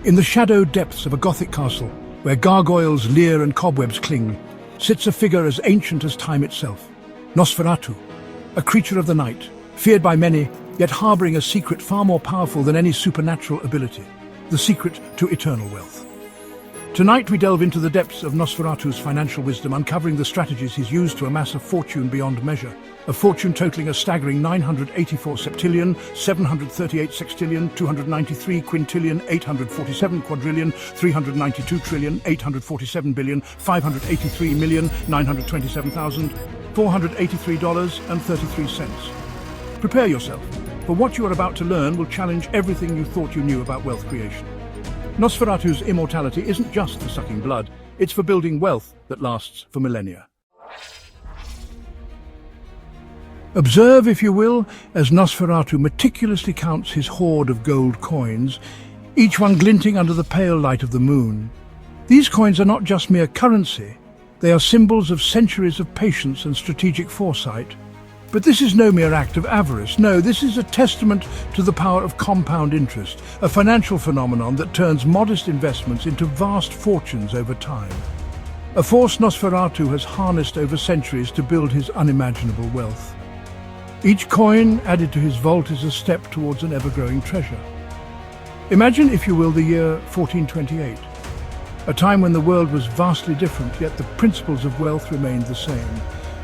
In the shadowed depths of a Gothic castle, where gargoyles leer and cobwebs cling, sits a figure as ancient as time itself, Nosferatu, a creature of the night, feared by many, yet harboring a secret far more powerful than any supernatural ability, the secret to eternal wealth. Tonight we delve into the depths of Nosferatu's financial wisdom, uncovering the strategies he's used to amass a fortune beyond measure. A fortune totaling a staggering 984 septillion, 738 sextillion, 293 quintillion, 847 quadrillion, 392 trillion, 847 billion, 583 million, 927,000, $483.33. Prepare yourself, for what you are about to learn will challenge everything you thought you knew about wealth creation. Nosferatu's immortality isn't just for sucking blood, it's for building wealth that lasts for millennia. Observe, if you will, as Nosferatu meticulously counts his hoard of gold coins, each one glinting under the pale light of the moon. These coins are not just mere currency, they are symbols of centuries of patience and strategic foresight. But this is no mere act of avarice. No, this is a testament to the power of compound interest, a financial phenomenon that turns modest investments into vast fortunes over time. A force Nosferatu has harnessed over centuries to build his unimaginable wealth. Each coin added to his vault is a step towards an ever-growing treasure. Imagine, if you will, the year 1428, a time when the world was vastly different, yet the principles of wealth remained the same.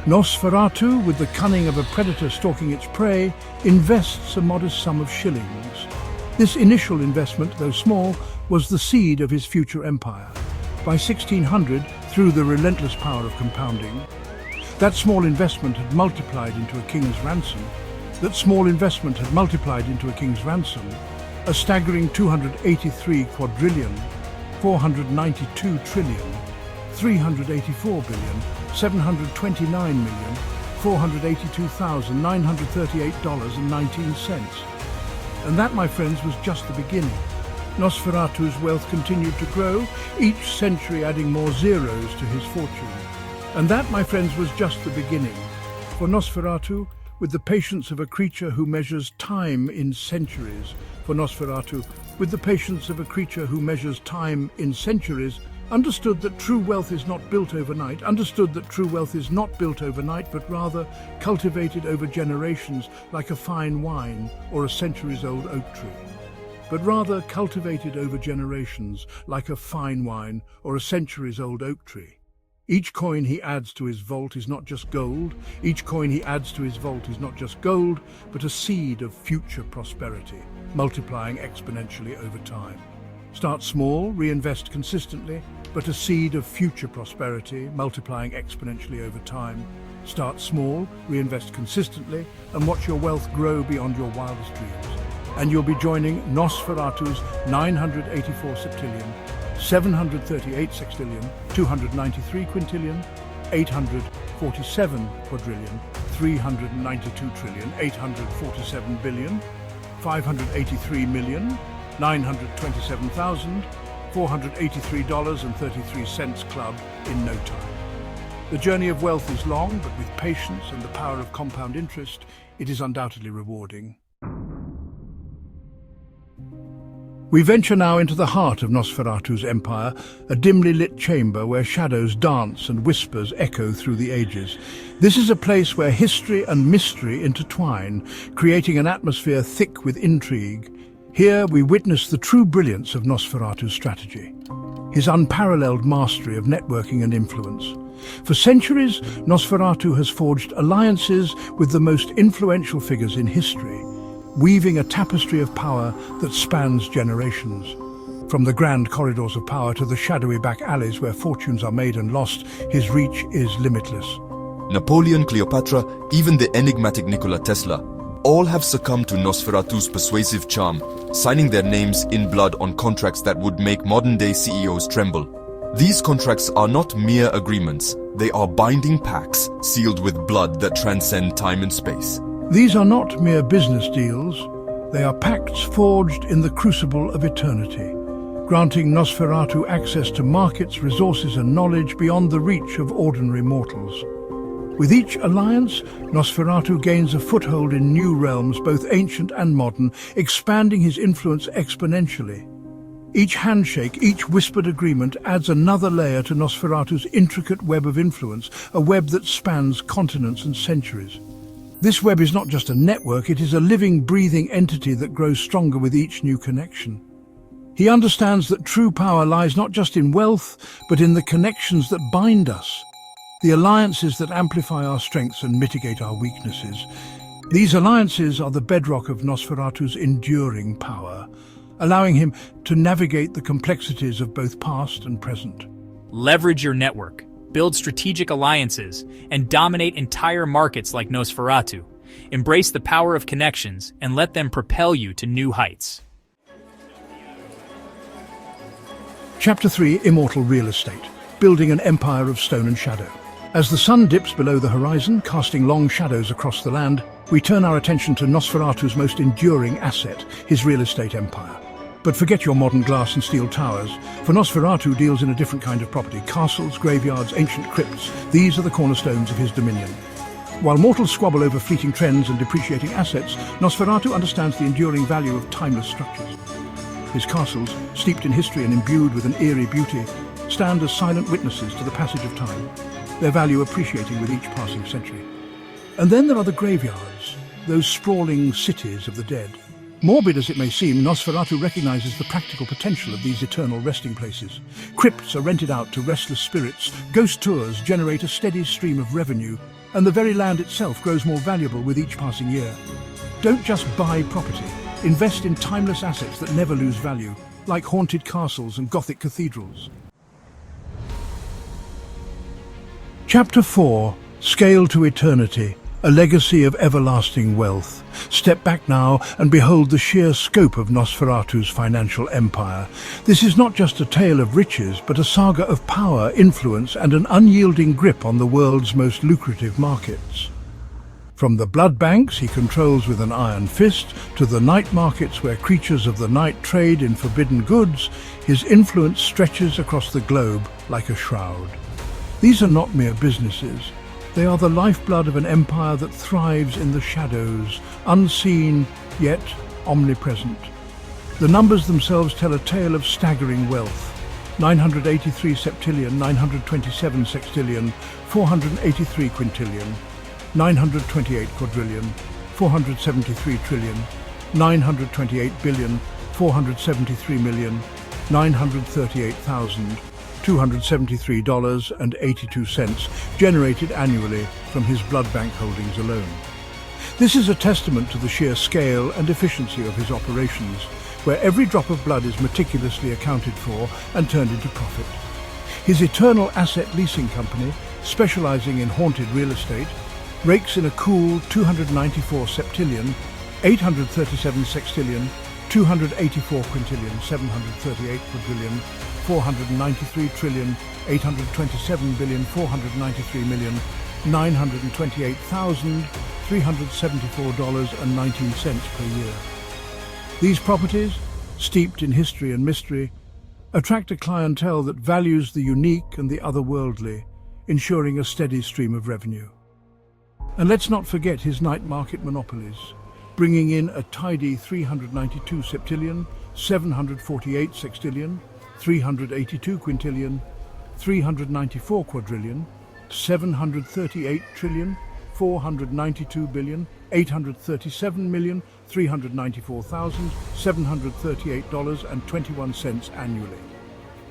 Nosferatu, with the cunning of a predator stalking its prey, invests a modest sum of shillings. This initial investment, though small, was the seed of his future empire. By 1600, through the relentless power of compounding, that small investment had multiplied into a king's ransom. A staggering 283 quadrillion, 492 trillion, 384 billion, 729 million, $482,938.19. And that, my friends, was just the beginning. Nosferatu's wealth continued to grow, each century adding more zeros to his fortune. And that, my friends, was just the beginning. For Nosferatu, with the patience of a creature who measures time in centuries, understood that true wealth is not built overnight, but rather cultivated over generations like a fine wine or a centuries-old oak tree. Each coin he adds to his vault is not just gold, but a seed of future prosperity, multiplying exponentially over time. Start small, reinvest consistently, but a seed of future prosperity, multiplying exponentially over time. Start small, reinvest consistently, and watch your wealth grow beyond your wildest dreams. And you'll be joining Nosferatu's 984 septillion, 738 sextillion, 293 quintillion, 847 quadrillion, 392 trillion, 847 billion, 583 million, $927,483.33 club in no time. The journey of wealth is long, but with patience and the power of compound interest, it is undoubtedly rewarding. We venture now into the heart of Nosferatu's empire, a dimly lit chamber where shadows dance and whispers echo through the ages. This is a place where history and mystery intertwine, creating an atmosphere thick with intrigue. Here we witness the true brilliance of Nosferatu's strategy, his unparalleled mastery of networking and influence. For centuries, Nosferatu has forged alliances with the most influential figures in history, weaving a tapestry of power that spans generations. From the grand corridors of power to the shadowy back alleys where fortunes are made and lost, his reach is limitless. Napoleon, Cleopatra, even the enigmatic Nikola Tesla, all have succumbed to Nosferatu's persuasive charm, signing their names in blood on contracts that would make modern-day CEOs tremble. These contracts are not mere agreements, they are binding pacts sealed with blood that transcend time and space. These are not mere business deals, they are pacts forged in the crucible of eternity, granting Nosferatu access to markets, resources and knowledge beyond the reach of ordinary mortals. With each alliance, Nosferatu gains a foothold in new realms, both ancient and modern, expanding his influence exponentially. Each handshake, each whispered agreement adds another layer to Nosferatu's intricate web of influence, a web that spans continents and centuries. This web is not just a network, it is a living, breathing entity that grows stronger with each new connection. He understands that true power lies not just in wealth, but in the connections that bind us, the alliances that amplify our strengths and mitigate our weaknesses. These alliances are the bedrock of Nosferatu's enduring power, allowing him to navigate the complexities of both past and present. Leverage your network, build strategic alliances, and dominate entire markets like Nosferatu. Embrace the power of connections and let them propel you to new heights. Chapter 3: Immortal Real Estate, building an empire of stone and shadow. As the sun dips below the horizon, casting long shadows across the land, we turn our attention to Nosferatu's most enduring asset, his real estate empire. But forget your modern glass and steel towers, for Nosferatu deals in a different kind of property: castles, graveyards, ancient crypts. These are the cornerstones of his dominion. While mortals squabble over fleeting trends and depreciating assets, Nosferatu understands the enduring value of timeless structures. His castles, steeped in history and imbued with an eerie beauty, stand as silent witnesses to the passage of time, their value appreciating with each passing century. And then there are the graveyards, those sprawling cities of the dead. Morbid as it may seem, Nosferatu recognizes the practical potential of these eternal resting places. Crypts are rented out to restless spirits, ghost tours generate a steady stream of revenue, and the very land itself grows more valuable with each passing year. Don't just buy property. Invest in timeless assets that never lose value, like haunted castles and Gothic cathedrals. Chapter 4: Scale to Eternity, a legacy of everlasting wealth. Step back now and behold the sheer scope of Nosferatu's financial empire. This is not just a tale of riches, but a saga of power, influence, and an unyielding grip on the world's most lucrative markets. From the blood banks he controls with an iron fist, to the night markets where creatures of the night trade in forbidden goods, his influence stretches across the globe like a shroud. These are not mere businesses. They are the lifeblood of an empire that thrives in the shadows, unseen yet omnipresent. The numbers themselves tell a tale of staggering wealth. 983 septillion, 927 sextillion, 483 quintillion, 928 quadrillion, 473 trillion, 928 billion, 473 million, $938,273.82 generated annually from his blood bank holdings alone. This is a testament to the sheer scale and efficiency of his operations, where every drop of blood is meticulously accounted for and turned into profit. His eternal asset leasing company, specializing in haunted real estate, rakes in a cool 294 septillion, 837 sextillion, 284 quintillion, 738 quadrillion, 493 trillion, 827 billion, 493 million, $928,374.19 per year. These properties, steeped in history and mystery, attract a clientele that values the unique and the otherworldly, ensuring a steady stream of revenue. And let's not forget his night market monopolies, bringing in a tidy 392 septillion, 748 sextillion, 382 quintillion, 394 quadrillion, 738 trillion, 492 billion, 837 million, $394,738.21 annually.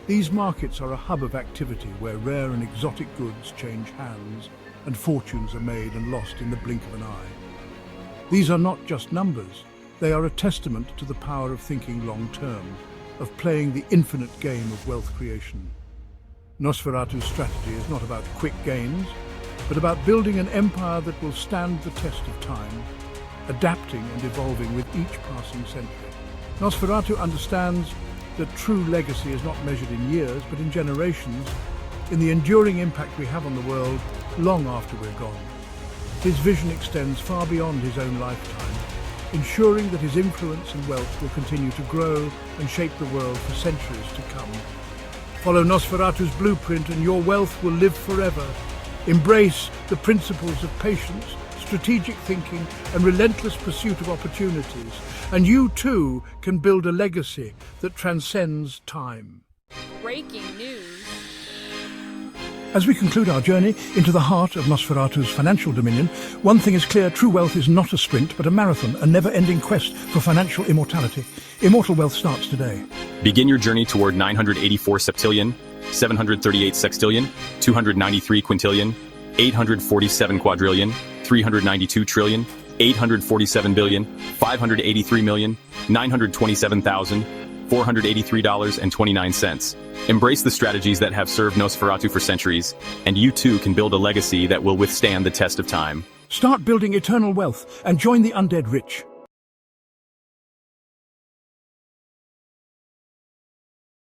These markets are a hub of activity where rare and exotic goods change hands and fortunes are made and lost in the blink of an eye. These are not just numbers, they are a testament to the power of thinking long-term, of playing the infinite game of wealth creation. Nosferatu's strategy is not about quick gains, but about building an empire that will stand the test of time, adapting and evolving with each passing century. Nosferatu understands that true legacy is not measured in years, but in generations, in the enduring impact we have on the world long after we're gone. His vision extends far beyond his own lifetime, ensuring that his influence and wealth will continue to grow and shape the world for centuries to come. Follow Nosferatu's blueprint and your wealth will live forever. Embrace the principles of patience, strategic thinking, and relentless pursuit of opportunities. And you too can build a legacy that transcends time. Breaking news. As we conclude our journey into the heart of Nosferatu's financial dominion, one thing is clear: true wealth is not a sprint, but a marathon, a never-ending quest for financial immortality. Immortal wealth starts today. Begin your journey toward 984 septillion, 738 sextillion, 293 quintillion, 847 quadrillion, 392 trillion, 847 billion, 583 million, 927,483.29. Embrace the strategies that have served Nosferatu for centuries, and you too can build a legacy that will withstand the test of time. Start building eternal wealth and join the undead rich.